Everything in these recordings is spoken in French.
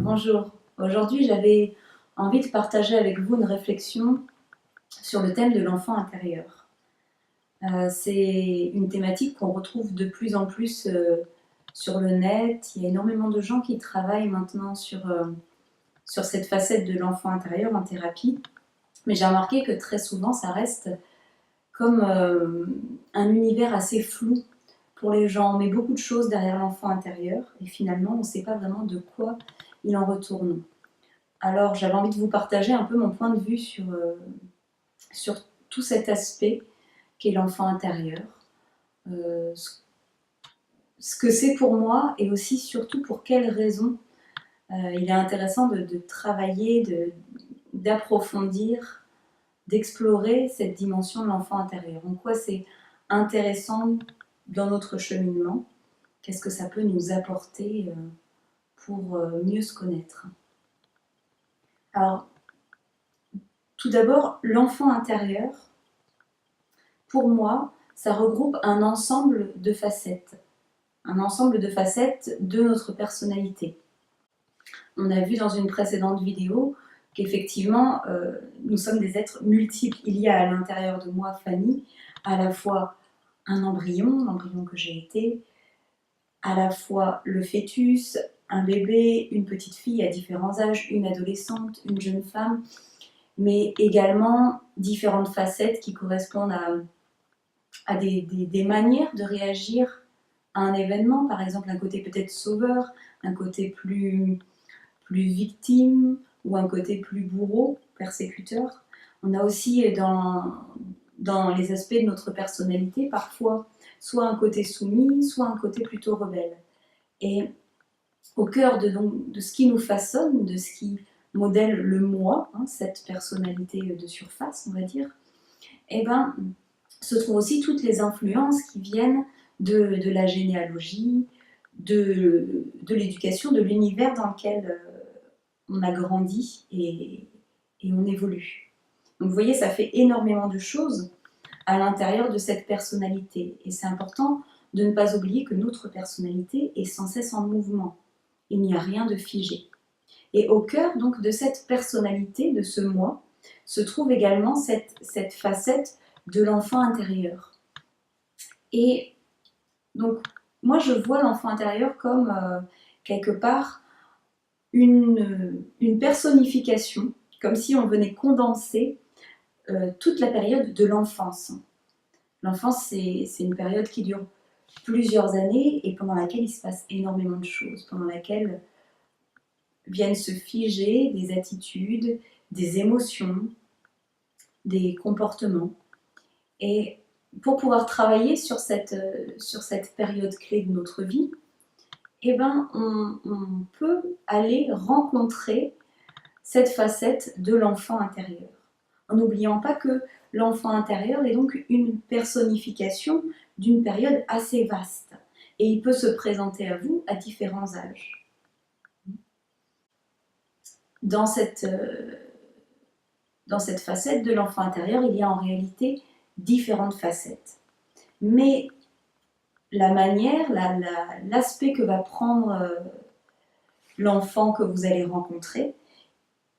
Bonjour, aujourd'hui j'avais envie de partager avec vous une réflexion sur le thème de l'enfant intérieur. C'est une thématique qu'on retrouve de plus en plus sur le net. Il y a énormément de gens qui travaillent maintenant sur cette facette de l'enfant intérieur en thérapie. Mais j'ai remarqué que très souvent ça reste comme un univers assez flou pour les gens. On met beaucoup de choses derrière l'enfant intérieur et finalement on ne sait pas vraiment de quoi il en retourne. Alors j'avais envie de vous partager un peu mon point de vue sur tout cet aspect qu'est l'enfant intérieur, euh, ce que c'est pour moi et aussi surtout pour quelles raisons il est intéressant de travailler, d'approfondir, d'explorer cette dimension de l'enfant intérieur. En quoi c'est intéressant dans notre cheminement, qu'est-ce que ça peut nous apporter pour mieux se connaître. Alors, tout d'abord, l'enfant intérieur, pour moi, ça regroupe un ensemble de facettes de notre personnalité. On a vu dans une précédente vidéo qu'effectivement, nous sommes des êtres multiples. Il y a à l'intérieur de moi, Fanny, à la fois un embryon, l'embryon que j'ai été, à la fois le fœtus, un bébé, une petite fille à différents âges, une adolescente, une jeune femme, mais également différentes facettes qui correspondent à des manières de réagir à un événement, par exemple un côté peut-être sauveur, un côté plus victime ou un côté plus bourreau, persécuteur. On a aussi dans les aspects de notre personnalité parfois soit un côté soumis, soit un côté plutôt rebelle. Et au cœur de ce qui nous façonne, de ce qui modèle le moi, cette personnalité de surface, on va dire, eh ben, se trouvent aussi toutes les influences qui viennent de la généalogie, de l'éducation, de l'univers dans lequel on a grandi et on évolue. Donc vous voyez, ça fait énormément de choses à l'intérieur de cette personnalité. Et c'est important de ne pas oublier que notre personnalité est sans cesse en mouvement. Il n'y a rien de figé. Et au cœur donc de cette personnalité, de ce moi, se trouve également cette facette de l'enfant intérieur. Et donc, moi je vois l'enfant intérieur comme quelque part une personnification, comme si on venait condenser toute la période de l'enfance. L'enfance, c'est une période qui dure plusieurs années et pendant laquelle il se passe énormément de choses, pendant laquelle viennent se figer des attitudes, des émotions, des comportements. Et pour pouvoir travailler sur cette période clé de notre vie, eh ben, on peut aller rencontrer cette facette de l'enfant intérieur. En n'oubliant pas que l'enfant intérieur est donc une personnification d'une période assez vaste. Et il peut se présenter à vous à différents âges. Dans cette facette de l'enfant intérieur, il y a en réalité différentes facettes. Mais la manière, l'aspect que va prendre l'enfant que vous allez rencontrer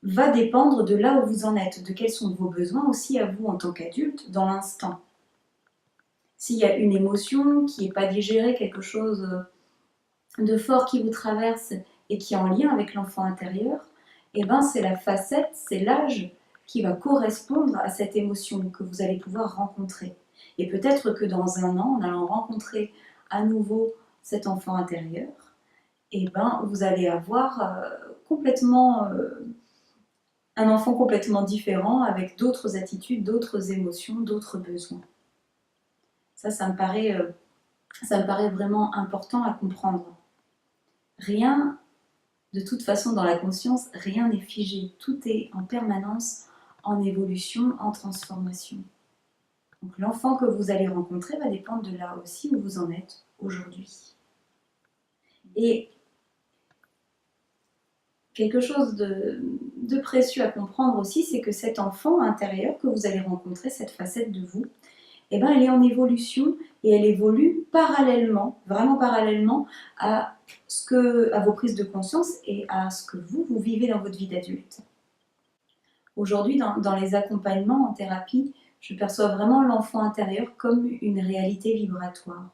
va dépendre de là où vous en êtes, de quels sont vos besoins aussi à vous en tant qu'adulte dans l'instant. S'il y a une émotion qui n'est pas digérée, quelque chose de fort qui vous traverse et qui est en lien avec l'enfant intérieur, eh ben c'est la facette, c'est l'âge qui va correspondre à cette émotion que vous allez pouvoir rencontrer. Et peut-être que dans un an, en allant rencontrer à nouveau cet enfant intérieur, eh ben vous allez avoir complètement un enfant complètement différent, avec d'autres attitudes, d'autres émotions, d'autres besoins. Ça me paraît vraiment important à comprendre. Rien, de toute façon, dans la conscience, rien n'est figé. Tout est en permanence en évolution, en transformation. Donc l'enfant que vous allez rencontrer va dépendre de là aussi où vous en êtes aujourd'hui. Et quelque chose de précieux à comprendre aussi, c'est que cet enfant intérieur que vous allez rencontrer, cette facette de vous, eh ben, elle est en évolution et elle évolue parallèlement, vraiment parallèlement à vos prises de conscience et à ce que vous vivez dans votre vie d'adulte. Aujourd'hui, dans les accompagnements en thérapie, je perçois vraiment l'enfant intérieur comme une réalité vibratoire,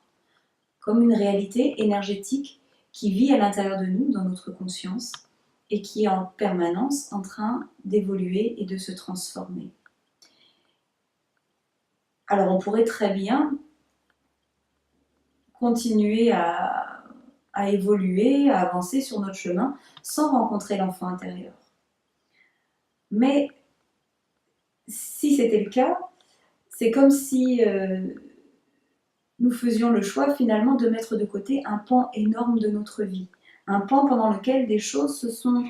comme une réalité énergétique qui vit à l'intérieur de nous, dans notre conscience, et qui est en permanence en train d'évoluer et de se transformer. Alors on pourrait très bien continuer à évoluer, à avancer sur notre chemin sans rencontrer l'enfant intérieur. Mais si c'était le cas, c'est comme si nous faisions le choix finalement de mettre de côté un pan énorme de notre vie. Un pan pendant lequel des choses se sont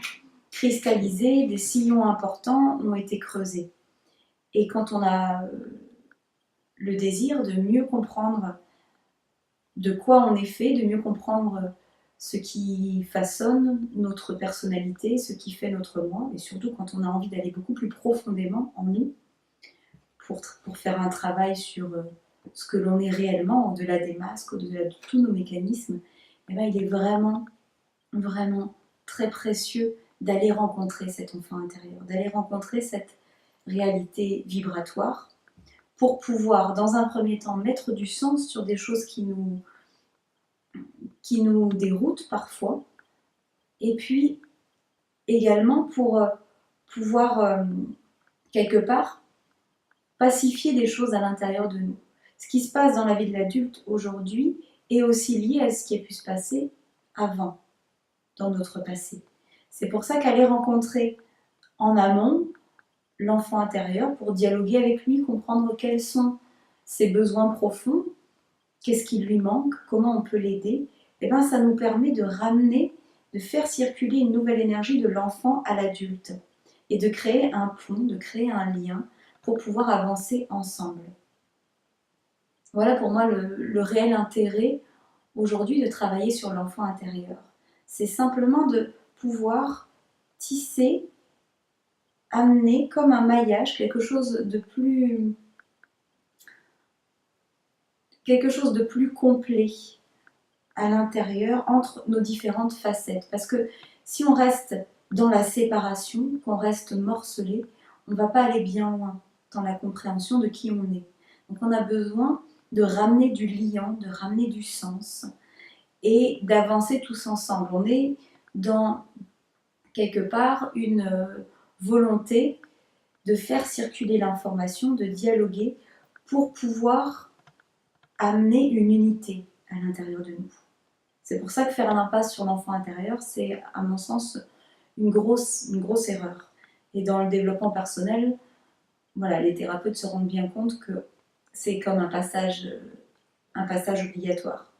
cristallisées, des sillons importants ont été creusés. Et quand on a le désir de mieux comprendre de quoi on est fait, de mieux comprendre ce qui façonne notre personnalité, ce qui fait notre moi, et surtout quand on a envie d'aller beaucoup plus profondément en nous, pour faire un travail sur ce que l'on est réellement, au-delà des masques, au-delà de tous nos mécanismes, et bien, il est vraiment, vraiment très précieux d'aller rencontrer cet enfant intérieur, d'aller rencontrer cette réalité vibratoire, pour pouvoir, dans un premier temps, mettre du sens sur des choses qui nous déroutent parfois, et puis également pour pouvoir, quelque part, pacifier des choses à l'intérieur de nous. Ce qui se passe dans la vie de l'adulte aujourd'hui est aussi lié à ce qui a pu se passer avant, dans notre passé. C'est pour ça qu'aller rencontrer en amont l'enfant intérieur pour dialoguer avec lui, comprendre quels sont ses besoins profonds, qu'est-ce qui lui manque, comment on peut l'aider, et bien ça nous permet de ramener, de faire circuler une nouvelle énergie de l'enfant à l'adulte et de créer un pont, de créer un lien pour pouvoir avancer ensemble. Voilà pour moi le réel intérêt aujourd'hui de travailler sur l'enfant intérieur. C'est simplement de pouvoir tisser, amener comme un maillage quelque chose de plus complet à l'intérieur entre nos différentes facettes. Parce que si on reste dans la séparation, qu'on reste morcelé, on ne va pas aller bien loin dans la compréhension de qui on est. Donc on a besoin de ramener du liant, de ramener du sens et d'avancer tous ensemble. On est dans quelque part une volonté de faire circuler l'information, de dialoguer pour pouvoir amener une unité à l'intérieur de nous. C'est pour ça que faire l'impasse sur l'enfant intérieur, c'est à mon sens une grosse erreur. Et dans le développement personnel, voilà, les thérapeutes se rendent bien compte que c'est comme un passage obligatoire.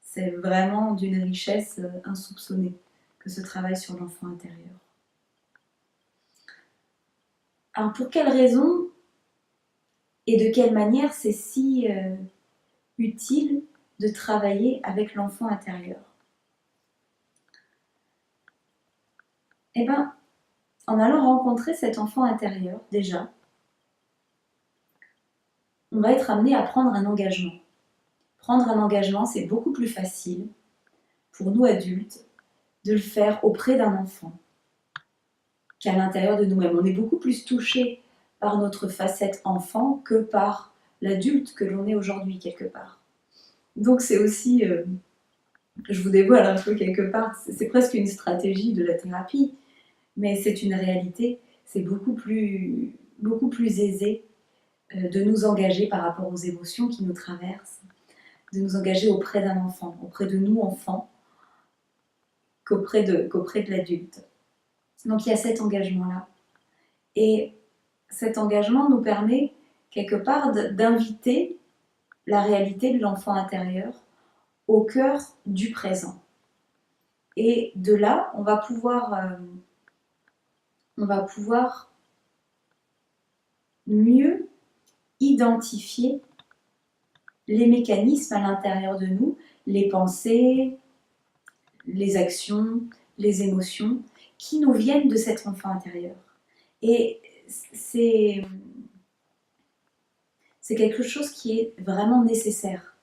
C'est vraiment d'une richesse insoupçonnée que ce travail sur l'enfant intérieur. Alors pour quelles raisons et de quelle manière c'est si utile de travailler avec l'enfant intérieur? Eh bien, en allant rencontrer cet enfant intérieur, déjà, on va être amené à prendre un engagement. Prendre un engagement, c'est beaucoup plus facile pour nous adultes de le faire auprès d'un enfant qu'à l'intérieur de nous-mêmes. On est beaucoup plus touché par notre facette enfant que par l'adulte que l'on est aujourd'hui, quelque part. Donc c'est aussi, je vous dévoile un peu quelque part, c'est presque une stratégie de la thérapie, mais c'est une réalité, c'est beaucoup plus aisé de nous engager par rapport aux émotions qui nous traversent, de nous engager auprès d'un enfant, auprès de nous enfants, qu'auprès de l'adulte. Donc il y a cet engagement-là. Et cet engagement nous permet quelque part d'inviter la réalité de l'enfant intérieur au cœur du présent. Et de là, on va pouvoir mieux identifier les mécanismes à l'intérieur de nous, les pensées, les actions, les émotions qui nous viennent de cet enfant intérieur. Et c'est c'est quelque chose qui est vraiment nécessaire,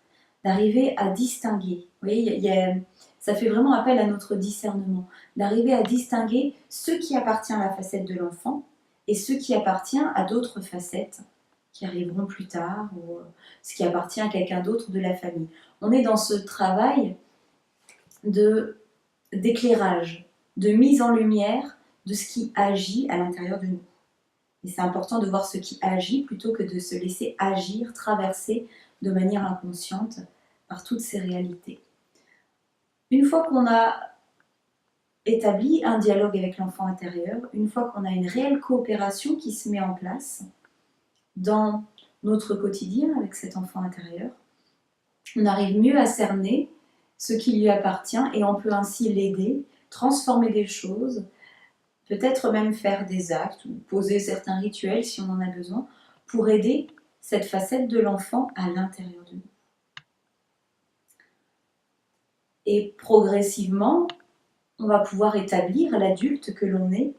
d'arriver à distinguer. Vous voyez, ça fait vraiment appel à notre discernement, d'arriver à distinguer ce qui appartient à la facette de l'enfant et ce qui appartient à d'autres facettes qui arriveront plus tard, ou ce qui appartient à quelqu'un d'autre de la famille. On est dans ce travail d'éclairage, de mise en lumière de ce qui agit à l'intérieur de nous. Et c'est important de voir ce qui agit plutôt que de se laisser agir, traverser de manière inconsciente par toutes ces réalités. Une fois qu'on a établi un dialogue avec l'enfant intérieur, une fois qu'on a une réelle coopération qui se met en place dans notre quotidien avec cet enfant intérieur, on arrive mieux à cerner ce qui lui appartient et on peut ainsi l'aider, transformer des choses, peut-être même faire des actes ou poser certains rituels si on en a besoin pour aider cette facette de l'enfant à l'intérieur de nous. Et progressivement, on va pouvoir établir l'adulte que l'on est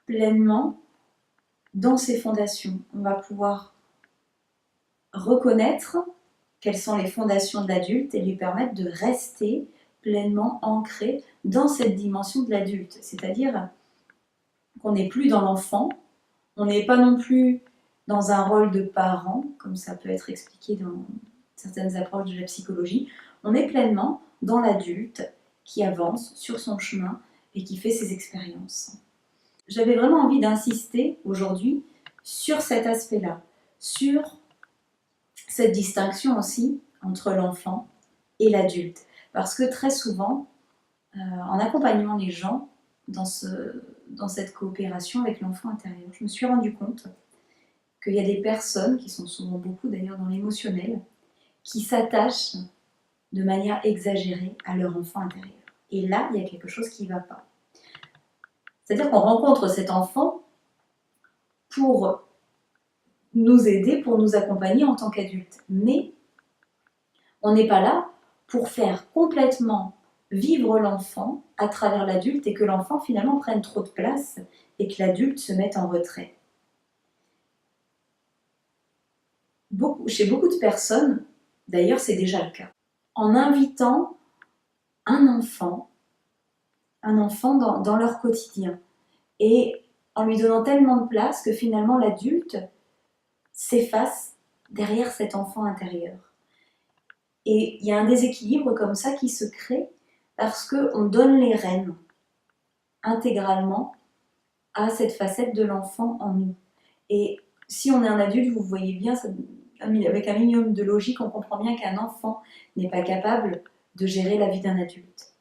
pleinement dans ses fondations. On va pouvoir reconnaître quelles sont les fondations de l'adulte et lui permettre de rester pleinement ancré dans cette dimension de l'adulte. C'est-à-dire qu'on n'est plus dans l'enfant, on n'est pas non plus dans un rôle de parent, comme ça peut être expliqué dans certaines approches de la psychologie. On est pleinement dans l'adulte qui avance sur son chemin et qui fait ses expériences. J'avais vraiment envie d'insister aujourd'hui sur cet aspect-là, sur cette distinction aussi entre l'enfant et l'adulte. Parce que très souvent, en accompagnant les gens dans cette coopération avec l'enfant intérieur, je me suis rendu compte qu'il y a des personnes, qui sont souvent beaucoup d'ailleurs dans l'émotionnel, qui s'attachent de manière exagérée à leur enfant intérieur. Et là, il y a quelque chose qui ne va pas. C'est-à-dire qu'on rencontre cet enfant pour nous aider, pour nous accompagner en tant qu'adultes. Mais on n'est pas là pour faire complètement vivre l'enfant à travers l'adulte et que l'enfant finalement prenne trop de place et que l'adulte se mette en retrait. Chez beaucoup de personnes, d'ailleurs c'est déjà le cas, en invitant un enfant dans leur quotidien et en lui donnant tellement de place que finalement l'adulte s'efface derrière cet enfant intérieur. Et il y a un déséquilibre comme ça qui se crée parce qu'on donne les rênes intégralement à cette facette de l'enfant en nous. Et si on est un adulte, vous voyez bien, avec un minimum de logique, on comprend bien qu'un enfant n'est pas capable de gérer la vie d'un adulte.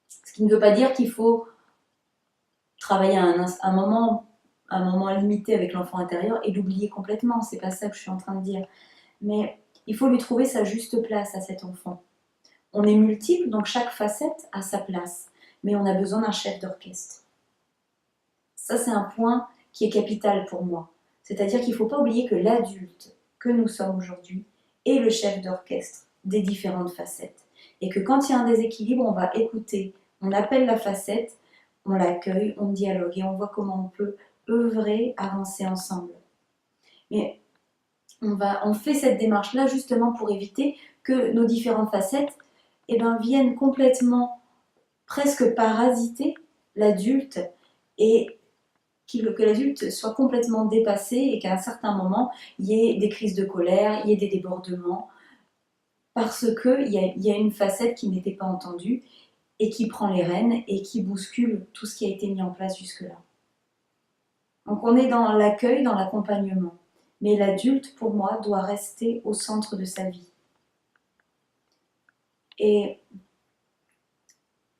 Ce qui ne veut pas dire qu'il faut travailler à un moment limité avec l'enfant intérieur et l'oublier complètement, c'est pas ça que je suis en train de dire. Mais il faut lui trouver sa juste place à cet enfant. On est multiple, donc chaque facette a sa place, mais on a besoin d'un chef d'orchestre. Ça, c'est un point qui est capital pour moi. C'est-à-dire qu'il ne faut pas oublier que l'adulte que nous sommes aujourd'hui est le chef d'orchestre des différentes facettes. Et que quand il y a un déséquilibre, on va écouter, on appelle la facette, on l'accueille, on dialogue et on voit comment on peut œuvrer, avancer ensemble. Mais on fait cette démarche-là justement pour éviter que nos différentes facettes viennent complètement, presque parasiter l'adulte et que l'adulte soit complètement dépassé et qu'à un certain moment, il y ait des crises de colère, il y ait des débordements, parce qu'il y a une facette qui n'était pas entendue et qui prend les rênes et qui bouscule tout ce qui a été mis en place jusque-là. Donc on est dans l'accueil, dans l'accompagnement. Mais l'adulte, pour moi, doit rester au centre de sa vie. Et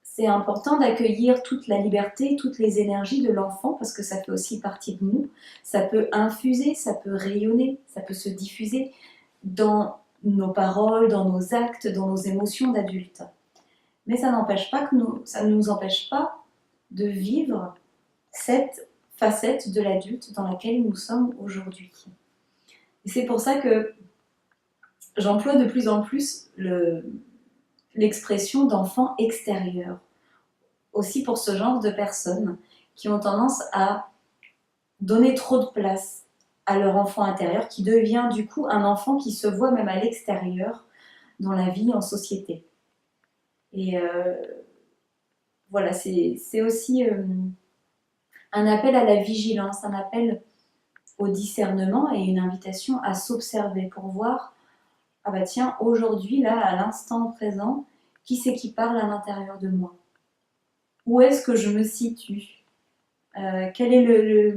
c'est important d'accueillir toute la liberté, toutes les énergies de l'enfant, parce que ça fait aussi partie de nous. Ça peut infuser, ça peut rayonner, ça peut se diffuser dans nos paroles, dans nos actes, dans nos émotions d'adultes. Mais ça ne nous empêche pas de vivre cette facette de l'adulte dans laquelle nous sommes aujourd'hui. Et c'est pour ça que j'emploie de plus en plus l'expression d'enfant extérieur. Aussi pour ce genre de personnes qui ont tendance à donner trop de place à leur enfant intérieur, qui devient du coup un enfant qui se voit même à l'extérieur, dans la vie, en société. Et voilà, c'est aussi un appel à la vigilance, un appel au discernement et une invitation à s'observer pour voir, ah bah tiens, aujourd'hui, là, à l'instant présent, qui c'est qui parle à l'intérieur de moi? Où est-ce que je me situe? Quelle est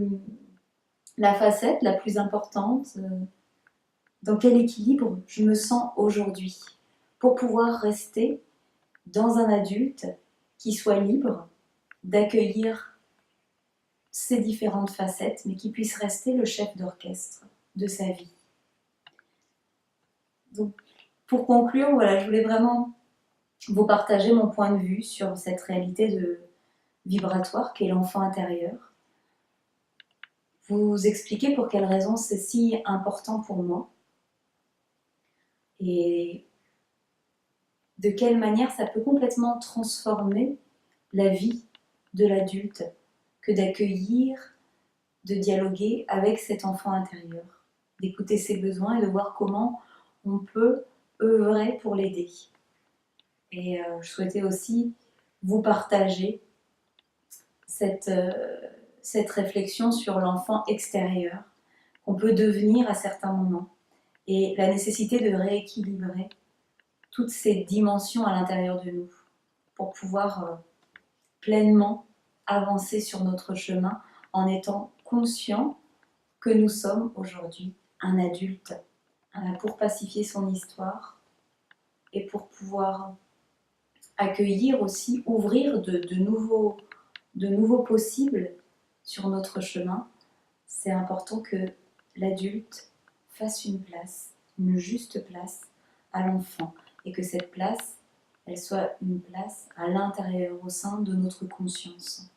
la facette la plus importante? Dans quel équilibre je me sens aujourd'hui? Pour pouvoir rester dans un adulte qui soit libre d'accueillir ces différentes facettes, mais qui puisse rester le chef d'orchestre de sa vie. Donc, pour conclure, voilà, je voulais vraiment vous partager mon point de vue sur cette réalité vibratoire qu'est l'enfant intérieur. Vous expliquer pour quelles raisons c'est si important pour moi et de quelle manière ça peut complètement transformer la vie de l'adulte que d'accueillir, de dialoguer avec cet enfant intérieur, d'écouter ses besoins et de voir comment on peut œuvrer pour l'aider. Et je souhaitais aussi vous partager cette réflexion sur l'enfant extérieur qu'on peut devenir à certains moments et la nécessité de rééquilibrer toutes ces dimensions à l'intérieur de nous pour pouvoir pleinement avancer sur notre chemin en étant conscient que nous sommes aujourd'hui un adulte pour pacifier son histoire et pour pouvoir accueillir aussi, ouvrir de nouveaux possibles sur notre chemin. C'est important que l'adulte fasse une place, une juste place à l'enfant et que cette place, elle soit une place à l'intérieur, au sein de notre conscience.